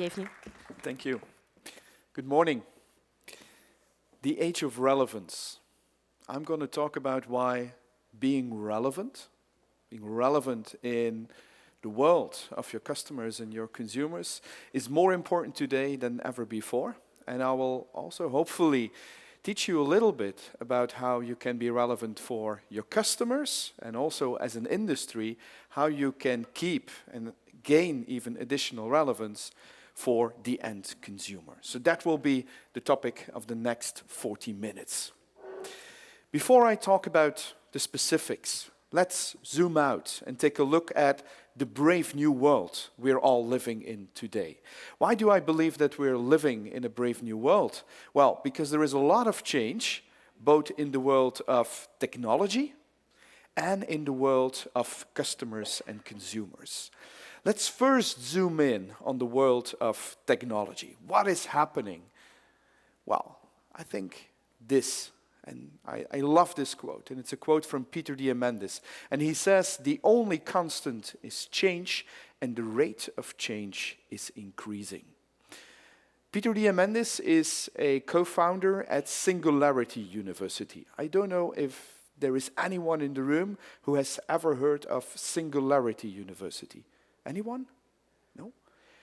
Bienvenue. Thank you. Good morning. The Age of Relevance. I'm going to talk about why being relevant in the world of your customers and your consumers is more important today than ever before. And I will also hopefully teach you a little bit about how you can be relevant for your customers and also as an industry, how you can keep and gain even additional relevance for the end consumer. So that will be the topic of the next 40 minutes. Before I talk about the specifics, let's zoom out and take a look at the brave new world we're all living in today. Why do I believe that we're living in a brave new world? Well, because there is a lot of change, both in the world of technology and in the world of customers and consumers. Let's first zoom in on the world of technology. What is happening? Well, I think this, and I love this quote, and it's a quote from Peter Diamandis, and he says, "The only constant is change, and the rate of change is increasing." Peter Diamandis is a co-founder at Singularity University. I don't know if there is anyone in the room who has ever heard of Singularity University. Anyone? No?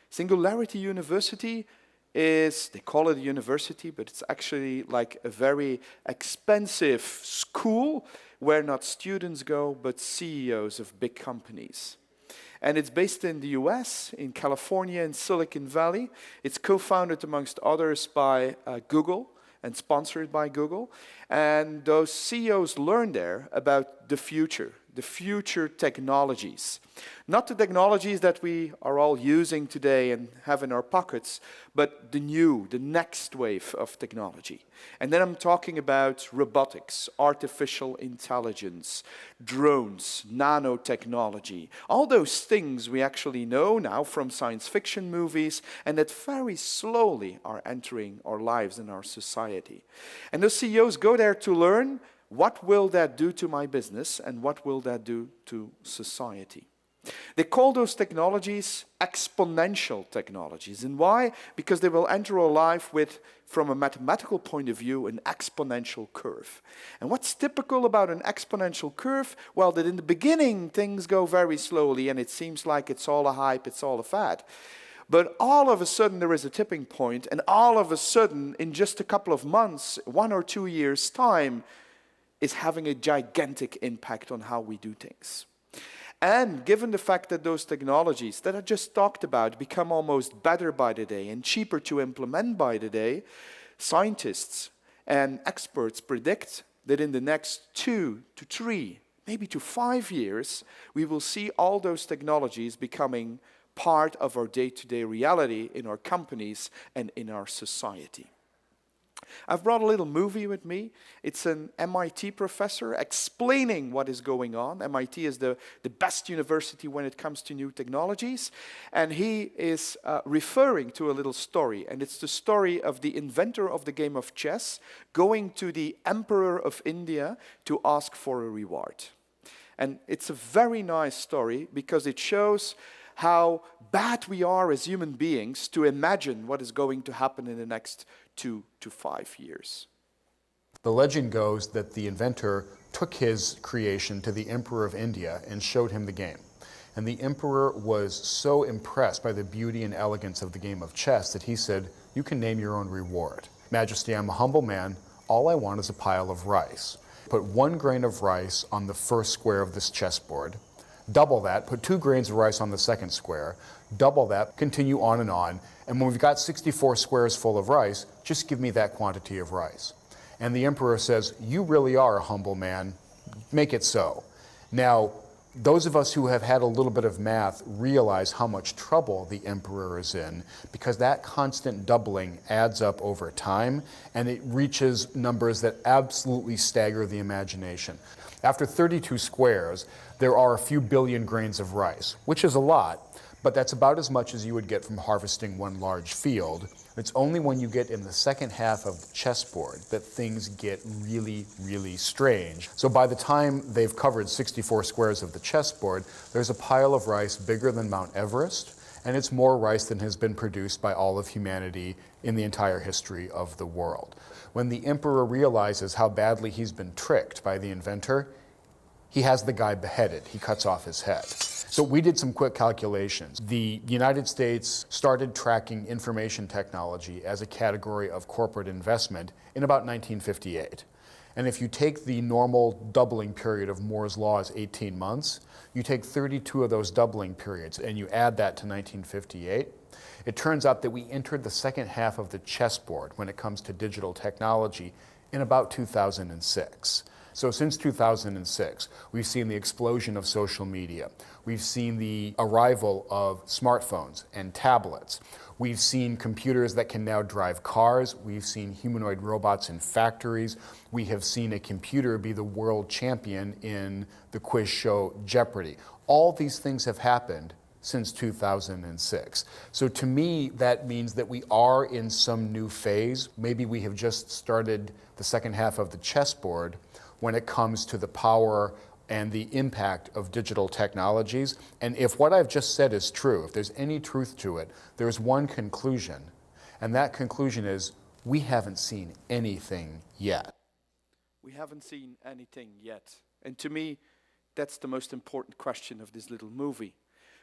Singularity University is, they call it a university, but it's actually like a very expensive school where not students go, but CEOs of big companies. And it's based in the US, in California, in Silicon Valley. It's co-founded, amongst others, by Google and sponsored by Google. And those CEOs learn there about the future technologies. Not the technologies that we are all using today and have in our pockets, but the next wave of technology. And then I'm talking about robotics, artificial intelligence, drones, nanotechnology, all those things we actually know now from science fiction movies and that very slowly are entering our lives and our society. And those CEOs go there to learn, what will that do to my business and what will that do to society? They call those technologies exponential technologies. And why? Because they will enter our life with, from a mathematical point of view, an exponential curve. And what's typical about an exponential curve? Well, that in the beginning things go very slowly and it seems like it's all a hype, it's all a fad. But all of a sudden there is a tipping point, and all of a sudden in just a couple of months, 1 or 2 years' time, is having a gigantic impact on how we do things. And given the fact that those technologies that I just talked about become almost better by the day and cheaper to implement by the day, scientists and experts predict that in the next 2 to 3, maybe to 5 years, we will see all those technologies becoming part of our day-to-day reality in our companies and in our society. I've brought a little movie with me. It's an MIT professor explaining what is going on. MIT is the best university when it comes to new technologies. And he is referring to a little story. And it's the story of the inventor of the game of chess going to the Emperor of India to ask for a reward. And it's a very nice story because it shows how bad we are as human beings to imagine what is going to happen in the next 2 to 5 years. The legend goes that the inventor took his creation to the Emperor of India and showed him the game. And the Emperor was so impressed by the beauty and elegance of the game of chess that he said, "You can name your own reward. Majesty, I'm a humble man. All I want is a pile of rice. Put 1 grain of rice on the first square of this chessboard. Double that, put 2 grains of rice on the second square, double that, continue on. And when we've got 64 squares full of rice, just give me that quantity of rice." And the emperor says, "You really are a humble man. Make it so." Now, those of us who have had a little bit of math realize how much trouble the emperor is in because that constant doubling adds up over time and it reaches numbers that absolutely stagger the imagination. After 32 squares, there are a few billion grains of rice, which is a lot, but that's about as much as you would get from harvesting 1 large field. It's only when you get in the second half of the chessboard that things get really, really strange. So by the time they've covered 64 squares of the chessboard, there's a pile of rice bigger than Mount Everest, and it's more rice than has been produced by all of humanity in the entire history of the world. When the emperor realizes how badly he's been tricked by the inventor, he has the guy beheaded. He cuts off his head. So we did some quick calculations. The United States started tracking information technology as a category of corporate investment in about 1958. And if you take the normal doubling period of Moore's law as 18 months, you take 32 of those doubling periods and you add that to 1958, it turns out that we entered the second half of the chessboard when it comes to digital technology in about 2006. So since 2006, we've seen the explosion of social media. We've seen the arrival of smartphones and tablets. We've seen computers that can now drive cars. We've seen humanoid robots in factories. We have seen a computer be the world champion in the quiz show Jeopardy! All these things have happened since 2006. So to me, that means that we are in some new phase. Maybe we have just started the second half of the chessboard when it comes to the power and the impact of digital technologies. And if what I've just said is true, if there's any truth to it, there's one conclusion, and that conclusion is we haven't seen anything yet. We haven't seen anything yet. And to me, that's the most important question of this little movie.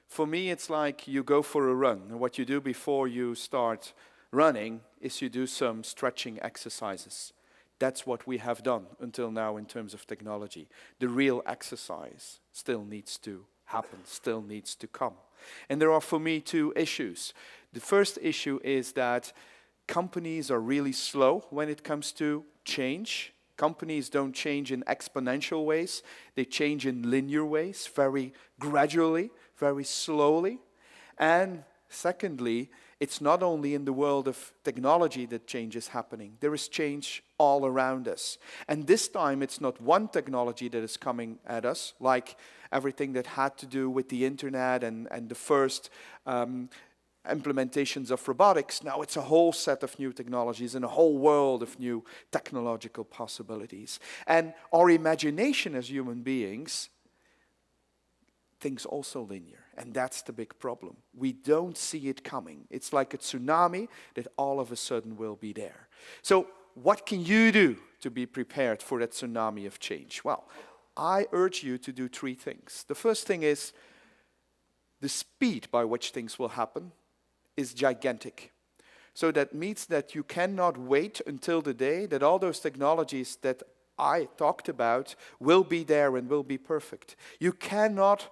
For me, it's like you go for a run, and what you do before you start running is you do some stretching exercises. That's what we have done until now in terms of technology. The real exercise still needs to happen, still needs to come. And there are, for me, two issues. The first issue is that companies are really slow when it comes to change. Companies don't change in exponential ways. They change in linear ways, very gradually, very slowly. And secondly, it's not only in the world of technology that change is happening. There is change all around us. And this time it's not one technology that is coming at us, like everything that had to do with the internet and the first implementations of robotics. Now it's a whole set of new technologies and a whole world of new technological possibilities. And our imagination as human beings thinks also linear. And that's the big problem. We don't see it coming. It's like a tsunami that all of a sudden will be there. So what can you do to be prepared for that tsunami of change? Well, I urge you to do three things. The first thing is the speed by which things will happen is gigantic. So that means that you cannot wait until the day that all those technologies that I talked about will be there and will be perfect. You cannot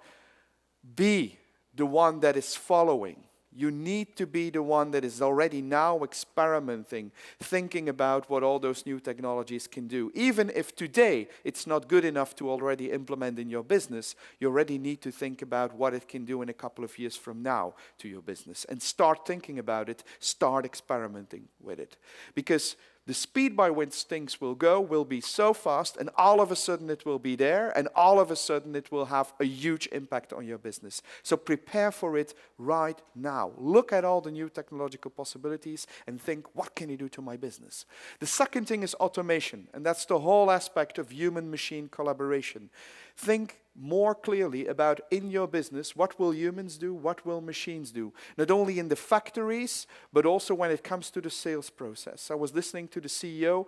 be the one that is following. You need to be the one that is already now experimenting, thinking about what all those new technologies can do. Even if today it's not good enough to already implement in your business, you already need to think about what it can do in a couple of years from now to your business. And start thinking about it, start experimenting with it. Because the speed by which things will go will be so fast, and all of a sudden it will be there, and all of a sudden it will have a huge impact on your business. So prepare for it right now. Look at all the new technological possibilities and think, what can I do to my business? The second thing is automation, and that's the whole aspect of human-machine collaboration. Think more clearly about in your business, what will humans do, what will machines do? Not only in the factories, but also when it comes to the sales process. I was listening to the CEO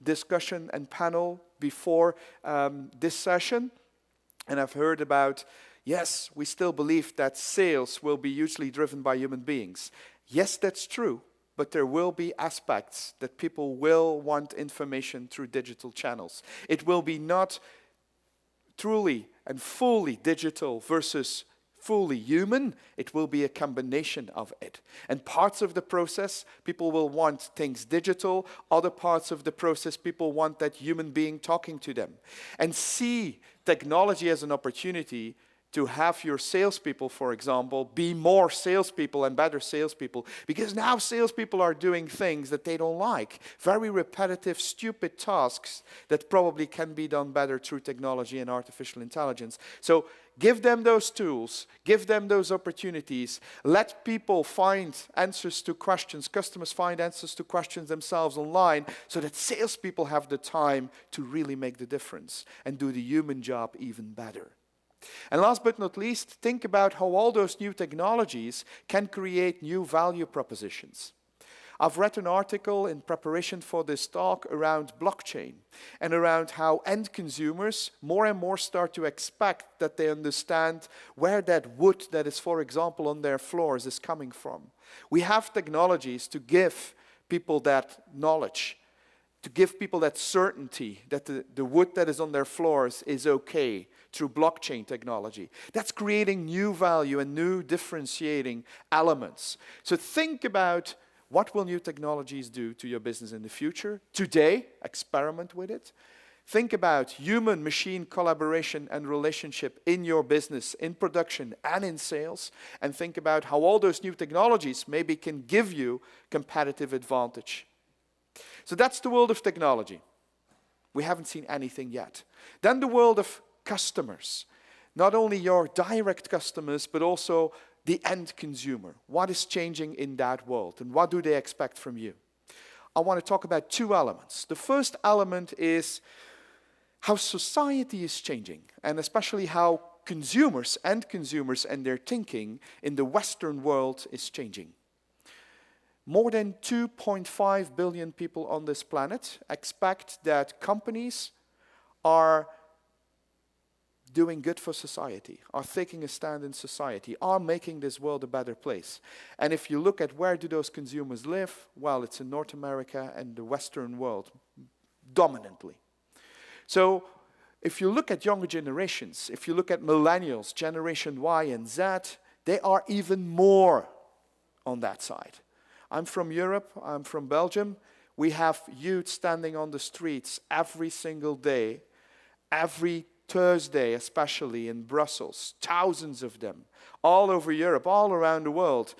discussion and panel before this session, and I've heard about, yes, we still believe that sales will be hugely driven by human beings. Yes, that's true. But there will be aspects that people will want information through digital channels. It will be not truly and fully digital versus fully human. It will be a combination of it. And parts of the process, people will want things digital. Other parts of the process, people want that human being talking to them. And see technology as an opportunity to have your salespeople, for example, be more salespeople and better salespeople. Because now salespeople are doing things that they don't like. Very repetitive, stupid tasks that probably can be done better through technology and artificial intelligence. So give them those tools, give them those opportunities. Let people find answers to questions, customers find answers to questions themselves online, so that salespeople have the time to really make the difference and do the human job even better. And last but not least, think about how all those new technologies can create new value propositions. I've read an article in preparation for this talk around blockchain and around how end consumers more and more start to expect that they understand where that wood that is, for example, on their floors is coming from. We have technologies to give people that knowledge, to give people that certainty that the wood that is on their floors is okay through blockchain technology. That's creating new value and new differentiating elements. So think about what will new technologies do to your business in the future? Today, experiment with it. Think about human-machine collaboration and relationship in your business, in production and in sales. And think about how all those new technologies maybe can give you competitive advantage. So that's the world of technology. We haven't seen anything yet. Then the world of customers. Not only your direct customers, but also the end consumer. What is changing in that world and what do they expect from you? I want to talk about two elements. The first element is how society is changing, and especially how consumers and their thinking in the Western world is changing. More than 2.5 billion people on this planet expect that companies are doing good for society, are taking a stand in society, are making this world a better place. And if you look at where do those consumers live, well, it's in North America and the Western world, dominantly. So if you look at younger generations, if you look at millennials, Generation Y and Z, they are even more on that side. I'm from Europe, I'm from Belgium. We have youth standing on the streets every single day, every Thursday, especially in Brussels, thousands of them, all over Europe, all around the world.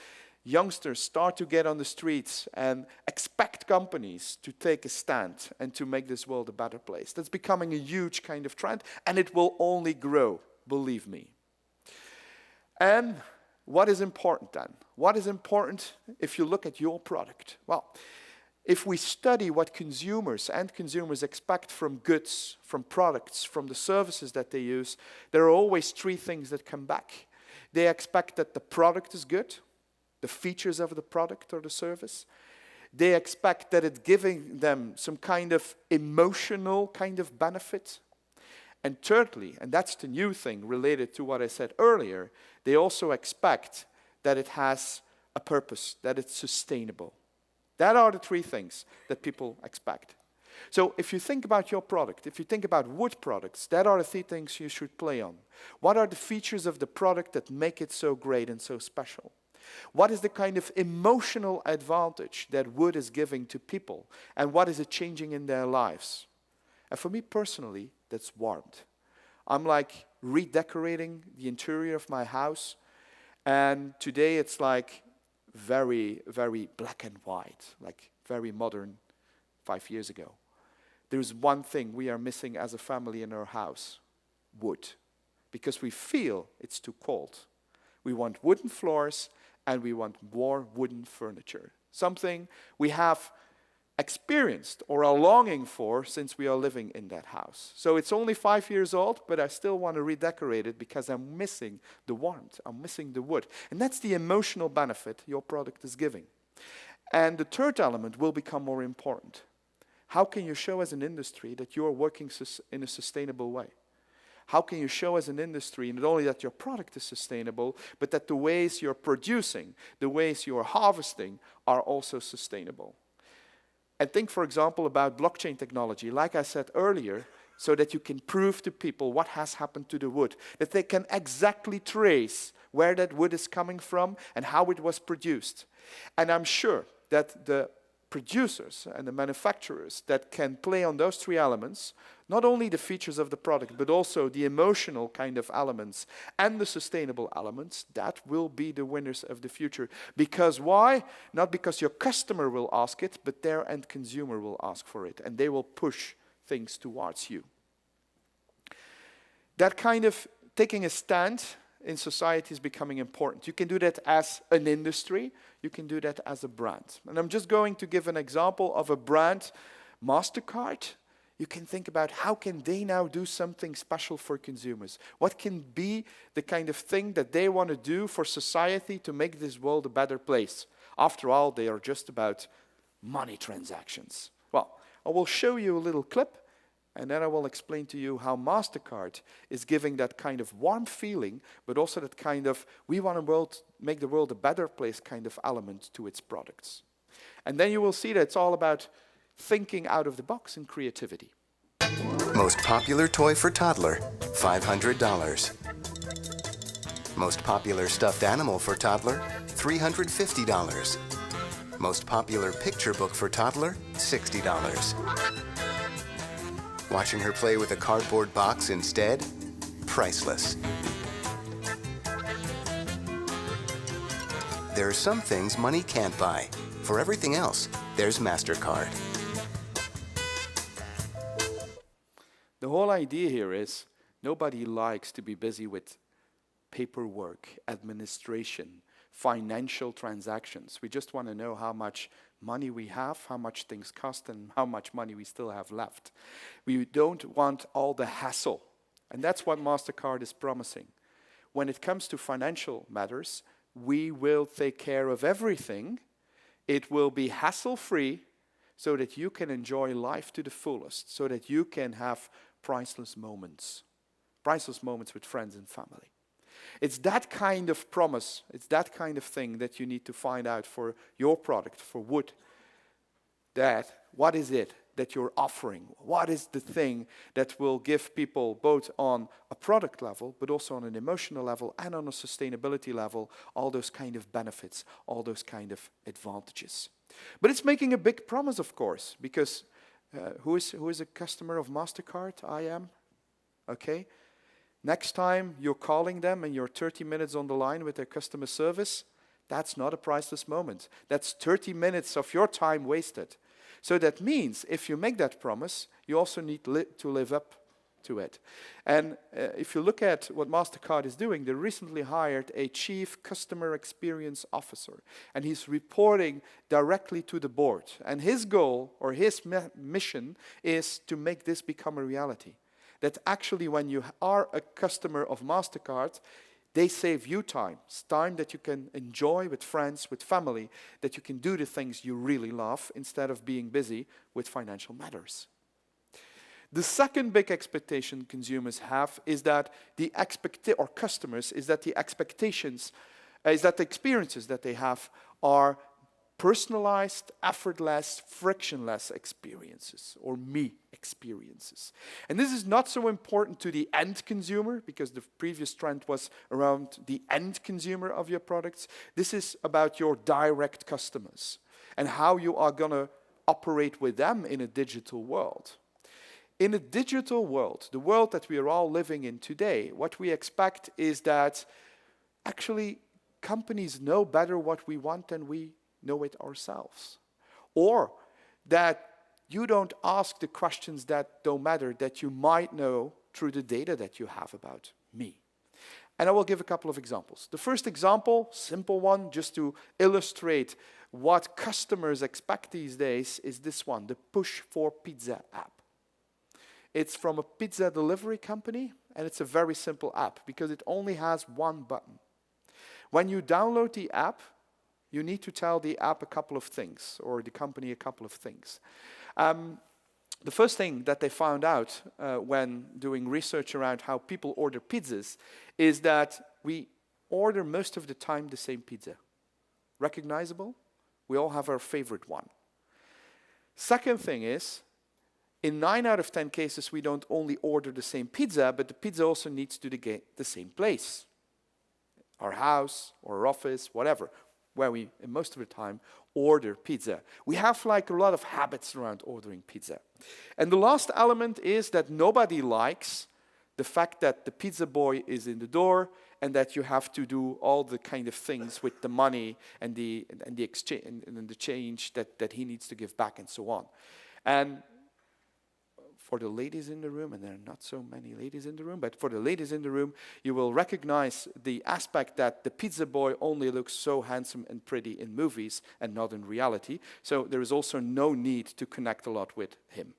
Youngsters start to get on the streets and expect companies to take a stand and to make this world a better place. That's becoming a huge kind of trend, and it will only grow, believe me. And what is important then? What is important if you look at your product? Well, if we study what consumers expect from goods, from products, from the services that they use, there are always three things that come back. They expect that the product is good, the features of the product or the service. They expect that it's giving them some kind of emotional kind of benefit. And thirdly, and that's the new thing related to what I said earlier, they also expect that it has a purpose, that it's sustainable. That are the three things that people expect. So if you think about your product, if you think about wood products, that are the three things you should play on. What are the features of the product that make it so great and so special? What is the kind of emotional advantage that wood is giving to people? And what is it changing in their lives? And for me personally, that's warmth. I'm like redecorating the interior of my house. And today it's like very, very black and white, like very modern 5 years ago. There's one thing we are missing as a family in our house, wood, because we feel it's too cold. We want wooden floors and we want more wooden furniture, something we have experienced or are longing for since we are living in that house. So it's only 5 years old, but I still want to redecorate it because I'm missing the warmth, I'm missing the wood. And that's the emotional benefit your product is giving. And the third element will become more important. How can you show as an industry that you are working in a sustainable way? How can you show as an industry not only that your product is sustainable, but that the ways you're producing, the ways you're harvesting are also sustainable? And think, for example, about blockchain technology, like I said earlier, so that you can prove to people what has happened to the wood, that they can exactly trace where that wood is coming from and how it was produced. And I'm sure that the producers and the manufacturers that can play on those three elements, not only the features of the product, but also the emotional kind of elements and the sustainable elements, that will be the winners of the future. Because why? Not because your customer will ask it, but their end consumer will ask for it, and they will push things towards you. That kind of taking a stand in society is becoming important. You can do that as an industry, you can do that as a brand. And I'm just going to give an example of a brand, MasterCard. you can think about how can they now do something special for consumers? What can be the kind of thing that they want to do for society to make this world a better place? After all, they are just about money transactions. Well, I will show you a little clip, and then I will explain to you how MasterCard is giving that kind of warm feeling, but also that kind of, we want to make the world a better place kind of element to its products. And then you will see that it's all about thinking out of the box and creativity. Most popular toy for toddler, $500. Most popular stuffed animal for toddler, $350. Most popular picture book for toddler, $60. Watching her play with a cardboard box instead, priceless. There are some things money can't buy. For everything else, there's MasterCard. The whole idea here is nobody likes to be busy with paperwork, administration, financial transactions. We just want to know how much money we have, how much things cost, and how much money we still have left. We don't want all the hassle. And that's what MasterCard is promising. When it comes to financial matters, we will take care of everything. It will be hassle-free so that you can enjoy life to the fullest, so that you can have priceless moments with friends and family. It's that kind of promise, it's that kind of thing that you need to find out for your product, for wood. What is it that you're offering? What is the thing that will give people, both on a product level, but also on an emotional level and on a sustainability level, all those kind of benefits, all those kind of advantages? But it's making a big promise, of course, because who is a customer of MasterCard? I am. Okay. Next time you're calling them and you're 30 minutes on the line with their customer service, that's not a priceless moment. That's 30 minutes of your time wasted. So that means if you make that promise, you also need to live up to it. And if you look at what MasterCard is doing, they recently hired a chief customer experience officer, and he's reporting directly to the board. And his goal or his mission is to make this become a reality. That actually when you are a customer of MasterCard, they save you time that you can enjoy with friends, with family, that you can do the things you really love instead of being busy with financial matters. The second big expectation consumers have is that the experiences that they have are personalized, effortless, frictionless experiences, or me experiences. And this is not so important to the end consumer, because the previous trend was around the end consumer of your products. This is about your direct customers and how you are going to operate with them in a digital world. In a digital world, the world that we are all living in today, what we expect is that actually companies know better what we want than we know it ourselves. Or that you don't ask the questions that don't matter, that you might know through the data that you have about me. And I will give a couple of examples. The first example, simple one, just to illustrate what customers expect these days, is this one, the Push for Pizza app. It's from a pizza delivery company, and it's a very simple app because it only has one button. When you download the app, you need to tell the app a couple of things, or the company a couple of things. The first thing that they found out when doing research around how people order pizzas is that we order most of the time the same pizza. Recognizable? We all have our favorite one. Second thing is, in 9 out of 10 cases, we don't only order the same pizza, but the pizza also needs to get the same place. Our house, or our office, whatever, where we, most of the time, order pizza. We have like a lot of habits around ordering pizza. And the last element is that nobody likes the fact that the pizza boy is in the door and that you have to do all the kind of things with the money and the exchange and the change that he needs to give back and so on. And for the ladies in the room, and there are not so many ladies in the room, but for the ladies in the room, you will recognize the aspect that the pizza boy only looks so handsome and pretty in movies and not in reality. So there is also no need to connect a lot with him.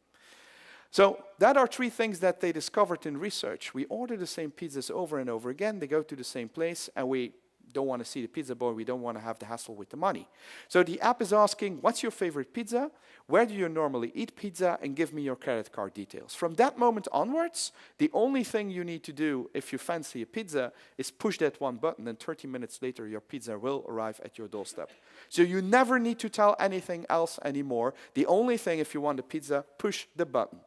So that are three things that they discovered in research. We order the same pizzas over and over again. They go to the same place, and we don't want to see the pizza boy. We don't want to have the hassle with the money. So the app is asking, what's your favorite pizza? Where do you normally eat pizza? And give me your credit card details. From that moment onwards, the only thing you need to do if you fancy a pizza is push that one button, and 30 minutes later, your pizza will arrive at your doorstep. So you never need to tell anything else anymore. The only thing, if you want a pizza, push the button.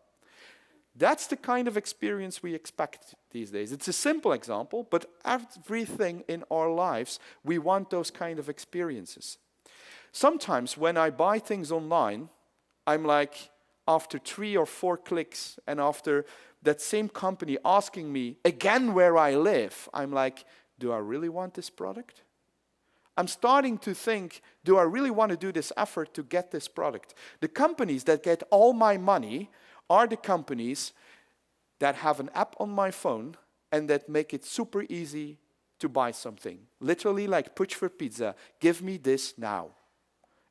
That's the kind of experience we expect these days. It's a simple example, but everything in our lives, we want those kind of experiences. Sometimes when I buy things online, I'm like, after 3 or 4 clicks, and after that same company asking me again where I live, I'm like, do I really want this product? I'm starting to think, do I really want to do this effort to get this product? The companies that get all my money are the companies that have an app on my phone and that make it super easy to buy something. Literally like push for pizza, give me this now.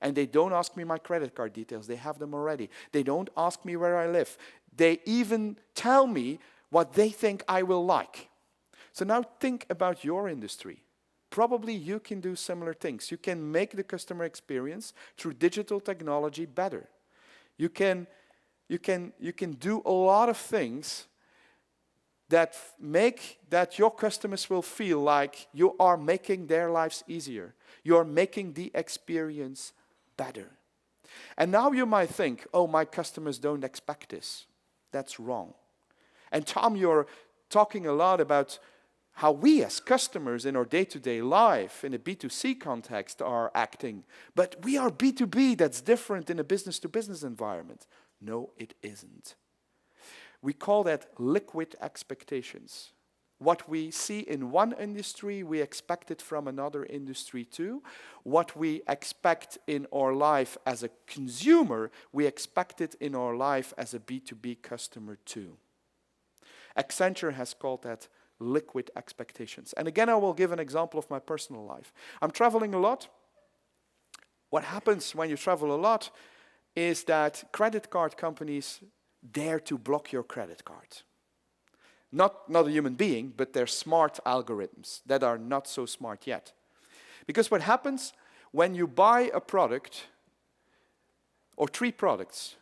And they don't ask me my credit card details, they have them already. They don't ask me where I live. They even tell me what they think I will like. So now think about your industry. Probably you can do similar things. You can make the customer experience through digital technology better. You can do a lot of things that make that your customers will feel like you are making their lives easier. You are making the experience better. And now you might think, oh, my customers don't expect this. That's wrong. And Tom, you're talking a lot about how we as customers in our day-to-day life, in a B2C context, are acting. But we are B2B, that's different in a business-to-business environment. No, it isn't. We call that liquid expectations. What we see in one industry, we expect it from another industry too. What we expect in our life as a consumer, we expect it in our life as a B2B customer too. Accenture has called that liquid expectations. And again, I will give an example of my personal life. I'm traveling a lot. What happens when you travel a lot is that credit card companies dare to block your credit card. Not a human being, but they're smart algorithms that are not so smart yet. Because what happens when you buy a product, or 3 products,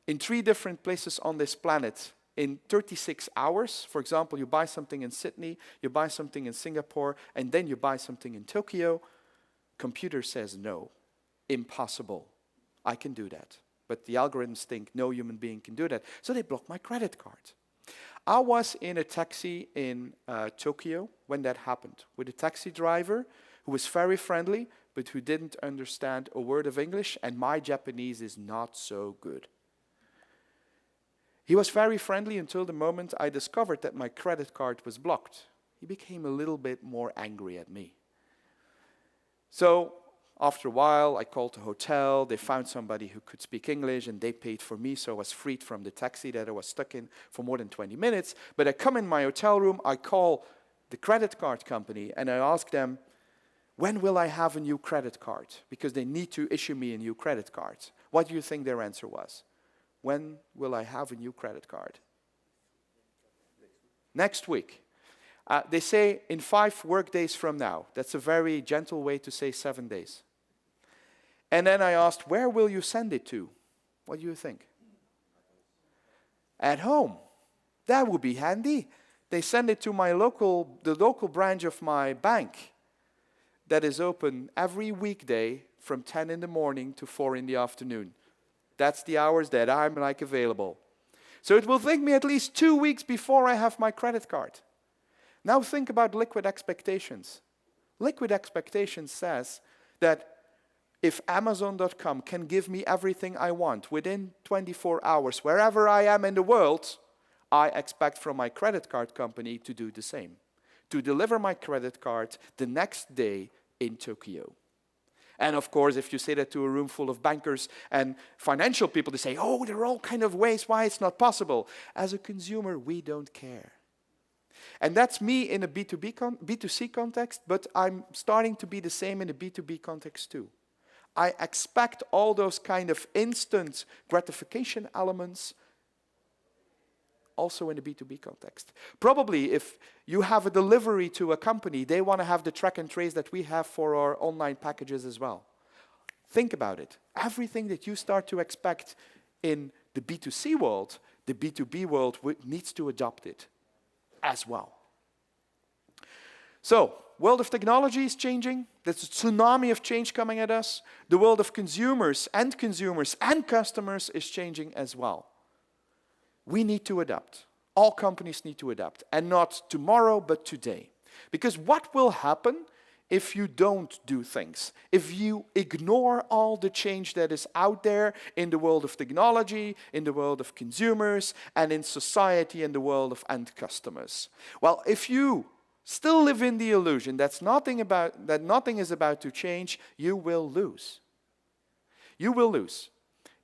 in 3 different places on this planet in 36 hours, for example, you buy something in Sydney, you buy something in Singapore, and then you buy something in Tokyo, computer says no, impossible. I can do that. But the algorithms think no human being can do that. So they block my credit card. I was in a taxi in Tokyo when that happened, with a taxi driver who was very friendly, but who didn't understand a word of English, and my Japanese is not so good. He was very friendly until the moment I discovered that my credit card was blocked. He became a little bit more angry at me. So after a while, I called the hotel. They found somebody who could speak English, and they paid for me, so I was freed from the taxi that I was stuck in for more than 20 minutes. But I come in my hotel room, I call the credit card company, and I ask them, when will I have a new credit card? Because they need to issue me a new credit card. What do you think their answer was? When will I have a new credit card? Next week. They say in 5 work days from now. That's a very gentle way to say 7 days. And then I asked, where will you send it to? What do you think? At home. That would be handy. They send it to the local branch of my bank that is open every weekday from 10 in the morning to 4 in the afternoon. That's the hours that I'm available. So it will take me at least 2 weeks before I have my credit card. Now think about liquid expectations. Liquid expectations says that if Amazon.com can give me everything I want within 24 hours, wherever I am in the world, I expect from my credit card company to do the same. To deliver my credit card the next day in Tokyo. And of course, if you say that to a room full of bankers and financial people, they say, oh, there are all kinds of ways why it's not possible. As a consumer, we don't care. And that's me in a B2C context, but I'm starting to be the same in a B2B context too. I expect all those kind of instant gratification elements also in the B2B context. Probably if you have a delivery to a company, they want to have the track and trace that we have for our online packages as well. Think about it. Everything that you start to expect in the B2C world, the B2B world needs to adopt it as well. So, world of technology is changing. There's a tsunami of change coming at us. The world of consumers and customers is changing as well. We need to adapt. All companies need to adapt. And not tomorrow, but today. Because what will happen if you don't do things? If you ignore all the change that is out there in the world of technology, in the world of consumers, and in society and the world of end customers? Well, if you still live in the illusion that nothing is about to change, you will lose. You will lose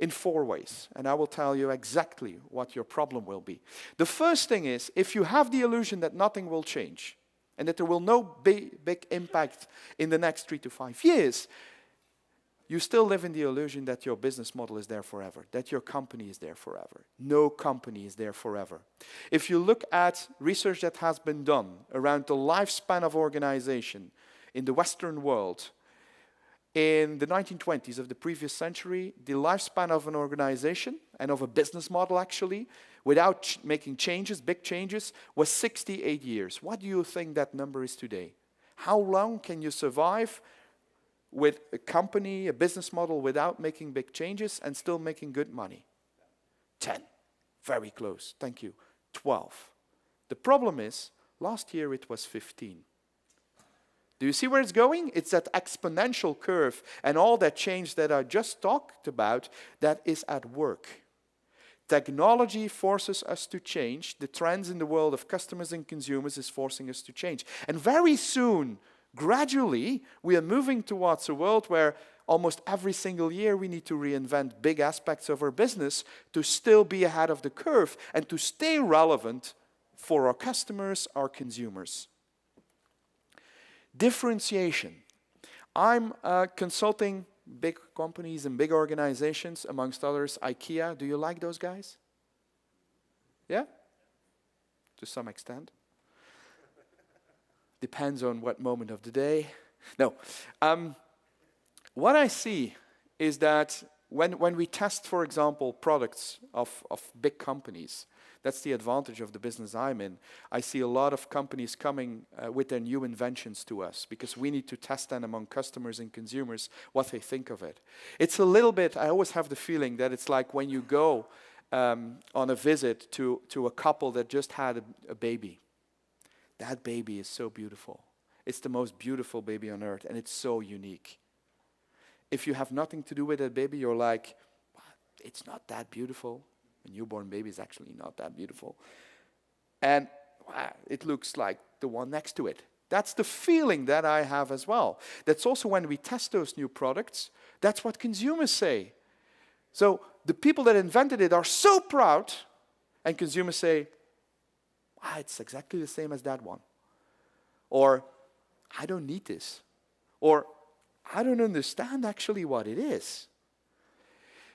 in 4 ways, and I will tell you exactly what your problem will be. The first thing is, if you have the illusion that nothing will change, and that there will no big impact in the next 3 to 5 years, you still live in the illusion that your business model is there forever, that your company is there forever. No company is there forever. If you look at research that has been done around the lifespan of organization in the Western world, in the 1920s of the previous century, the lifespan of an organization, and of a business model actually, without making changes, big changes, was 68 years. What do you think that number is today? How long can you survive with a company, a business model, without making big changes and still making good money? 10. Very close. Thank you. 12. The problem is, last year it was 15. Do you see where it's going? It's that exponential curve and all that change that I just talked about that is at work. Technology forces us to change. The trends in the world of customers and consumers is forcing us to change. And very soon, gradually, we are moving towards a world where almost every single year we need to reinvent big aspects of our business to still be ahead of the curve and to stay relevant for our customers, our consumers. Differentiation. I'm consulting big companies and big organizations, amongst others, IKEA. Do you like those guys? Yeah? To some extent. Depends on what moment of the day. No. What I see is that when we test, for example, products of big companies, that's the advantage of the business I'm in. I see a lot of companies coming with their new inventions to us because we need to test them among customers and consumers what they think of it. It's a little bit, I always have the feeling that it's like when you go on a visit to a couple that just had a baby. That baby is so beautiful. It's the most beautiful baby on earth, and it's so unique. If you have nothing to do with that baby, you're like, it's not that beautiful. A newborn baby is actually not that beautiful. And it looks like the one next to it. That's the feeling that I have as well. That's also when we test those new products, that's what consumers say. So the people that invented it are so proud, and consumers say, it's exactly the same as that one. Or, I don't need this. Or, I don't understand actually what it is.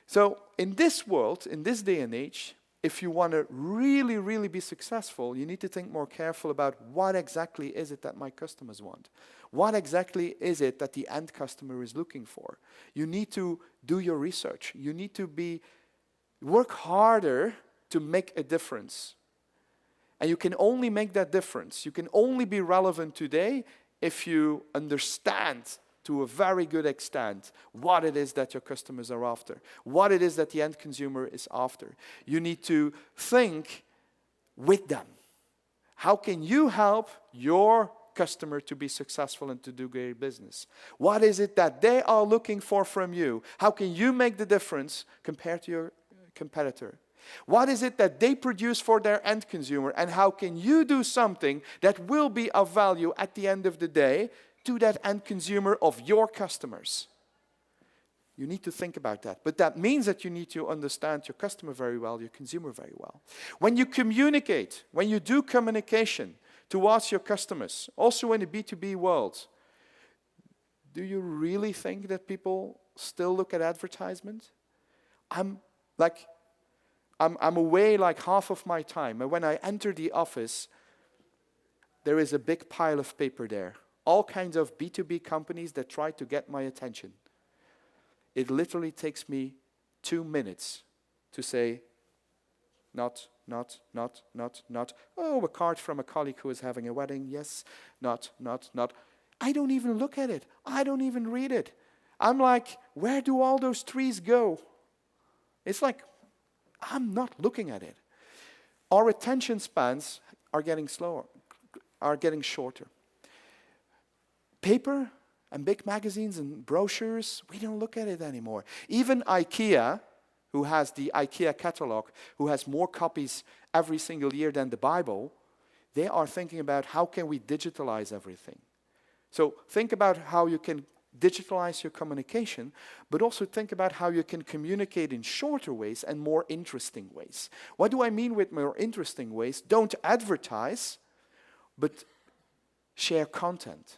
So in this world, in this day and age, if you want to really, really be successful, you need to think more careful about what exactly is it that my customers want. What exactly is it that the end customer is looking for? You need to do your research. You need to work harder to make a difference. And you can only make that difference. You can only be relevant today if you understand to a very good extent what it is that your customers are after, what it is that the end consumer is after. You need to think with them. How can you help your customer to be successful and to do great business? What is it that they are looking for from you? How can you make the difference compared to your competitor? What is it that they produce for their end consumer, and how can you do something that will be of value at the end of the day to that end consumer of your customers? You need to think about that. But that means that you need to understand your customer very well, your consumer very well. When you communicate, when you do communication towards your customers, also in the B2B world, do you really think that people still look at advertisements? I'm away like half of my time. And when I enter the office, there is a big pile of paper there. All kinds of B2B companies that try to get my attention. It literally takes me 2 minutes to say, not. Oh, a card from a colleague who is having a wedding. Yes, not. I don't even look at it. I don't even read it. I'm like, where do all those trees go? It's like, I'm not looking at it. Our attention spans are getting slower, are getting shorter. Paper and big magazines and brochures, we don't look at it anymore. Even IKEA, who has the IKEA catalog, who has more copies every single year than the Bible, they are thinking about how can we digitalize everything. So think about how you can digitalize your communication, but also think about how you can communicate in shorter ways and more interesting ways. What do I mean with more interesting ways? Don't advertise, but share content.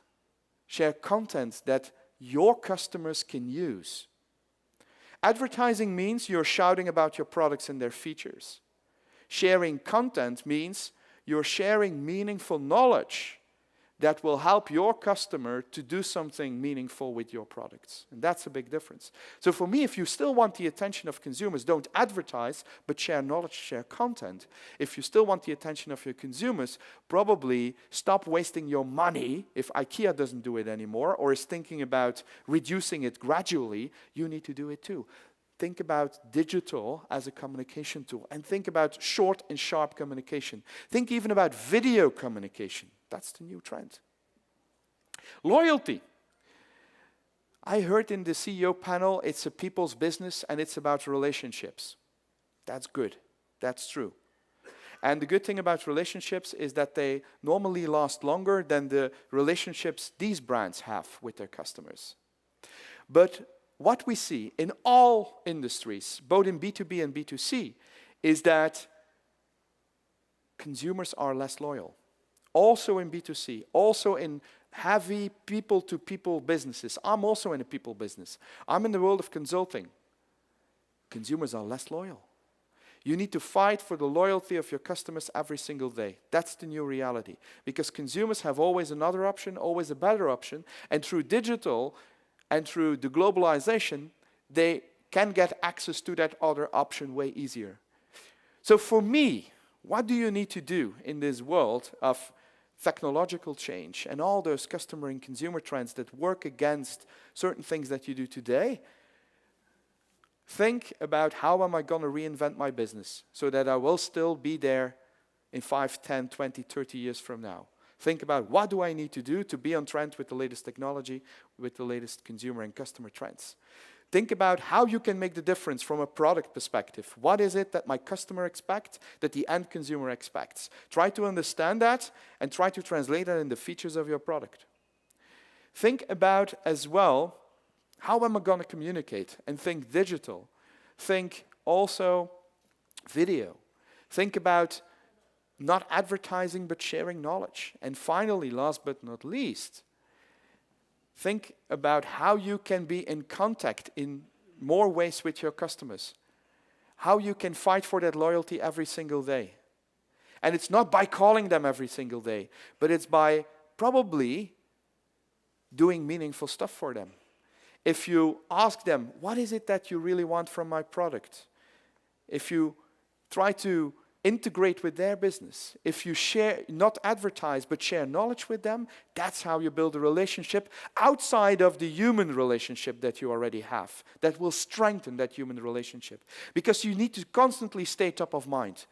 Share content that your customers can use. Advertising means you're shouting about your products and their features. Sharing content means you're sharing meaningful knowledge that will help your customer to do something meaningful with your products. And that's a big difference. So for me, if you still want the attention of consumers, don't advertise, but share knowledge, share content. If you still want the attention of your consumers, probably stop wasting your money if IKEA doesn't do it anymore or is thinking about reducing it gradually, you need to do it too. Think about digital as a communication tool and think about short and sharp communication. Think even about video communication. That's the new trend. Loyalty. I heard in the CEO panel, it's a people's business and it's about relationships. That's good. That's true. And the good thing about relationships is that they normally last longer than the relationships these brands have with their customers. But what we see in all industries, both in B2B and B2C, is that consumers are less loyal. Also in B2C, also in heavy people-to-people businesses. I'm also in a people business. I'm in the world of consulting. Consumers are less loyal. You need to fight for the loyalty of your customers every single day. That's the new reality. Because consumers have always another option, always a better option, and through digital and through the globalization, they can get access to that other option way easier. So for me, what do you need to do in this world of technological change and all those customer and consumer trends that work against certain things that you do today? Think about how am I going to reinvent my business so that I will still be there in 5, 10, 20, 30 years from now. Think about what do I need to do to be on trend with the latest technology, with the latest consumer and customer trends. Think about how you can make the difference from a product perspective. What is it that my customer expects, that the end consumer expects? Try to understand that and try to translate that in the features of your product. Think about as well, how am I going to communicate? And think digital. Think also video. Think about not advertising but sharing knowledge. And finally, last but not least, think about how you can be in contact in more ways with your customers. How you can fight for that loyalty every single day. And it's not by calling them every single day, but it's by probably doing meaningful stuff for them. If you ask them, what is it that you really want from my product? If you try to integrate with their business, if you share, not advertise, but share knowledge with them, that's how you build a relationship outside of the human relationship that you already have. That will strengthen that human relationship. Because you need to constantly stay top of mind.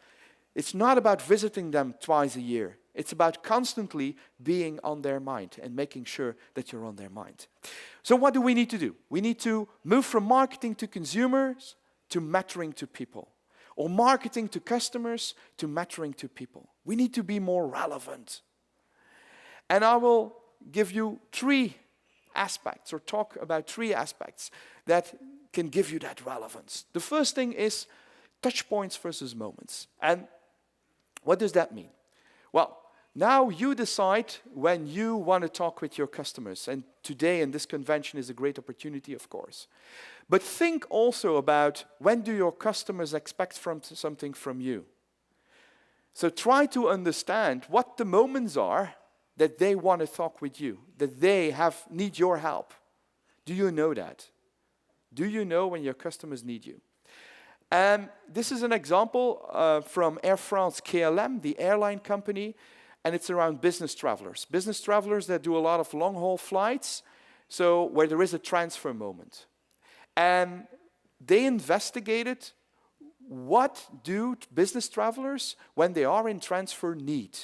It's not about visiting them twice a year. It's about constantly being on their mind and making sure that you're on their mind. So what do we need to do? We need to move from marketing to consumers to mattering to people. Or marketing to customers to mattering to people. We need to be more relevant. And I will give you 3 aspects, or talk about 3 aspects that can give you that relevance. The first thing is touch points versus moments. And what does that mean? Well, Now you decide when you want to talk with your customers. And today in this convention is a great opportunity, of course. But think also about when do your customers expect something from you. So try to understand what the moments are that they want to talk with you, that they need your help. Do you know that? Do you know when your customers need you? And this is an example from Air France KLM, the airline company, and it's around business travelers. Business travelers that do a lot of long-haul flights, so where there is a transfer moment. And they investigated what do business travelers, when they are in transfer, need.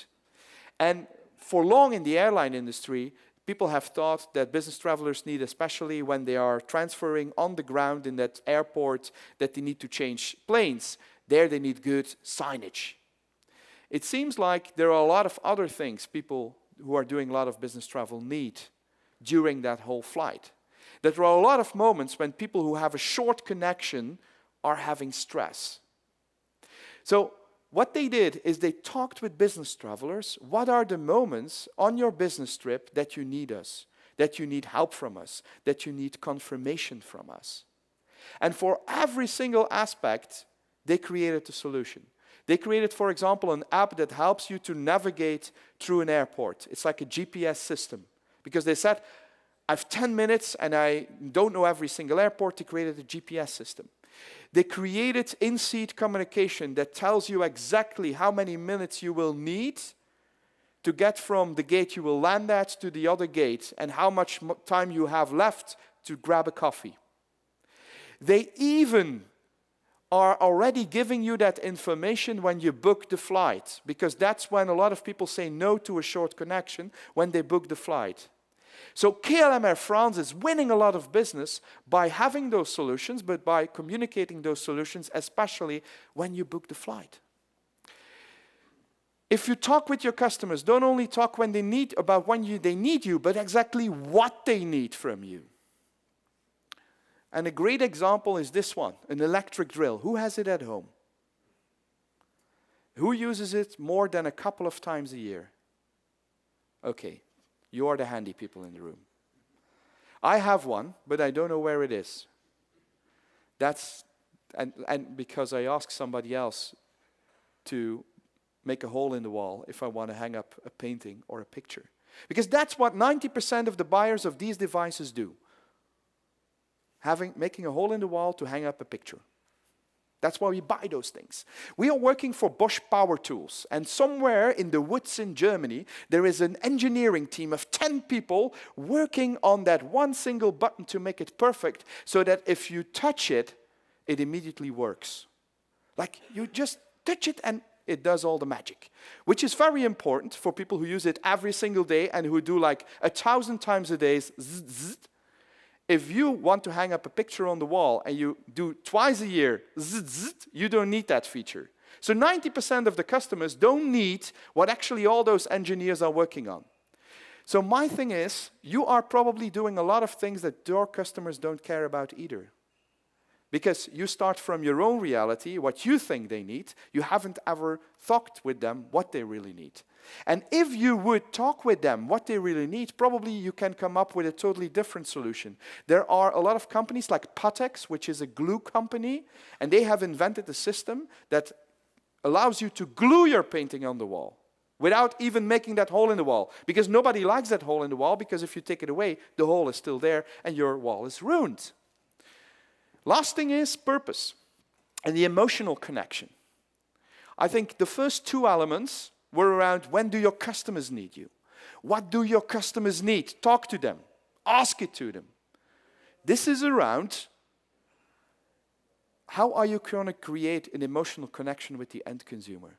And for long in the airline industry, people have thought that business travelers need, especially when they are transferring on the ground in that airport, that they need to change planes. There they need good signage. It seems like there are a lot of other things people who are doing a lot of business travel need during that whole flight. That there are a lot of moments when people who have a short connection are having stress. So what they did is they talked with business travelers. What are the moments on your business trip that you need us, that you need help from us, that you need confirmation from us? And for every single aspect, they created a solution. They created, for example, an app that helps you to navigate through an airport. It's like a GPS system. Because they said, I have 10 minutes and I don't know every single airport. They created a GPS system. They created in-seat communication that tells you exactly how many minutes you will need to get from the gate you will land at to the other gate and how much time you have left to grab a coffee. They even are already giving you that information when you book the flight, because that's when a lot of people say no to a short connection when they book the flight. So KLM Air France is winning a lot of business by having those solutions, but by communicating those solutions, especially when you book the flight. If you talk with your customers, don't only talk when they need you, but exactly what they need from you. And a great example is this one, an electric drill. Who has it at home? Who uses it more than a couple of times a year? Okay. You are the handy people in the room. I have one, but I don't know where it is. And because I asked somebody else to make a hole in the wall if I want to hang up a painting or a picture. Because that's what 90% of the buyers of these devices do. Making a hole in the wall to hang up a picture. That's why we buy those things. We are working for Bosch Power Tools, and somewhere in the woods in Germany, there is an engineering team of 10 people working on that one single button to make it perfect, so that if you touch it, it immediately works. Like you just touch it and it does all the magic, which is very important for people who use it every single day and who do like 1,000 times a day. Zzz, zzz. If you want to hang up a picture on the wall and you do twice a year, zzz, zzz, you don't need that feature. So 90% of the customers don't need what actually all those engineers are working on. So my thing is, you are probably doing a lot of things that your customers don't care about either. Because you start from your own reality, what you think they need. You haven't ever talked with them what they really need. And if you would talk with them what they really need, probably you can come up with a totally different solution. There are a lot of companies like Patex, which is a glue company, and they have invented a system that allows you to glue your painting on the wall without even making that hole in the wall. Because nobody likes that hole in the wall, because if you take it away, the hole is still there and your wall is ruined. Last thing is purpose and the emotional connection. I think the first two elements were around when do your customers need you? What do your customers need? Talk to them. Ask it to them. This is around how are you going to create an emotional connection with the end consumer?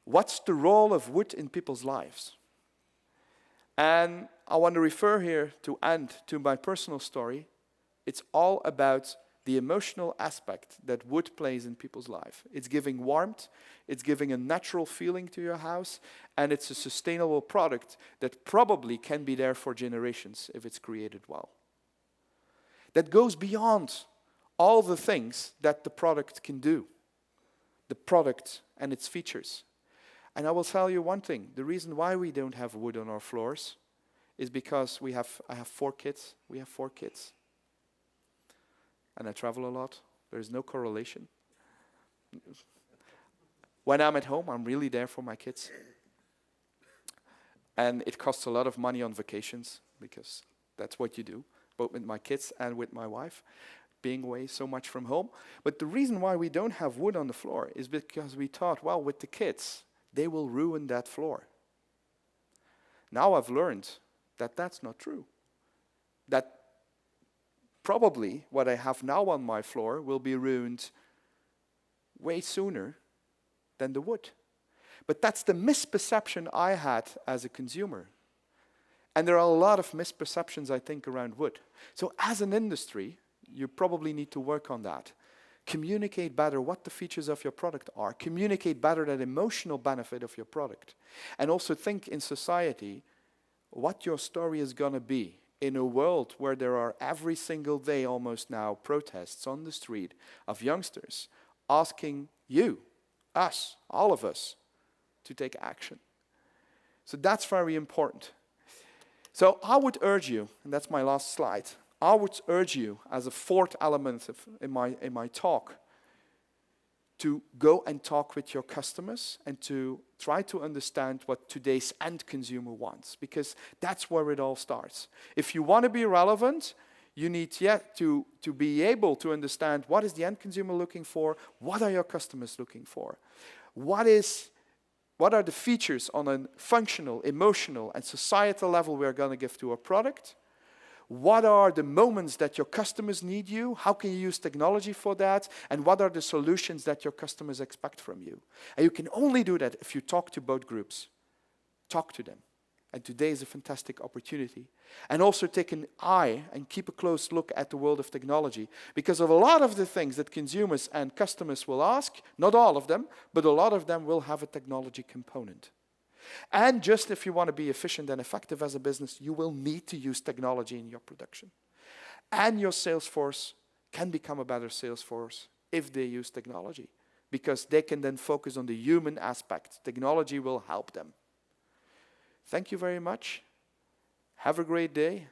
What's the role of wood in people's lives? And I want to refer here to my personal story. It's all about the emotional aspect that wood plays in people's life. It's giving warmth, it's giving a natural feeling to your house, and it's a sustainable product that probably can be there for generations if it's created well. That goes beyond all the things that the product can do, the product and its features. And I will tell you one thing. The reason why we don't have wood on our floors is because I have 4 kids. We have 4 kids. And I travel a lot. There is no correlation. When I'm at home, I'm really there for my kids. And it costs a lot of money on vacations, because that's what you do, both with my kids and with my wife, being away so much from home. But the reason why we don't have wood on the floor is because we thought, well, with the kids, they will ruin that floor. Now I've learned that that's not true. That probably what I have now on my floor will be ruined way sooner than the wood. But that's the misperception I had as a consumer. And there are a lot of misperceptions, I think, around wood. So as an industry, you probably need to work on that. Communicate better what the features of your product are. Communicate better that emotional benefit of your product. And also think in society what your story is going to be in a world where there are every single day almost now protests on the street of youngsters asking you, us, all of us, to take action. So that's very important. So I would urge you, and that's my last slide, I would urge you as a 4th element in my talk to go and talk with your customers and to try to understand what today's end consumer wants, because that's where it all starts. If you want to be relevant, you need to be able to understand what is the end consumer looking for, what are your customers looking for, what are the features on a functional, emotional, and societal level we're going to give to a product? What are the moments that your customers need you? How can you use technology for that? And what are the solutions that your customers expect from you? And you can only do that if you talk to both groups. Talk to them. And today is a fantastic opportunity. And also take an eye and keep a close look at the world of technology. Because of a lot of the things that consumers and customers will ask, not all of them, but a lot of them will have a technology component. And just if you want to be efficient and effective as a business, you will need to use technology in your production. And your sales force can become a better sales force if they use technology, because they can then focus on the human aspect. Technology will help them. Thank you very much. Have a great day,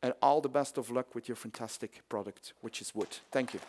and all the best of luck with your fantastic product, which is wood. Thank you.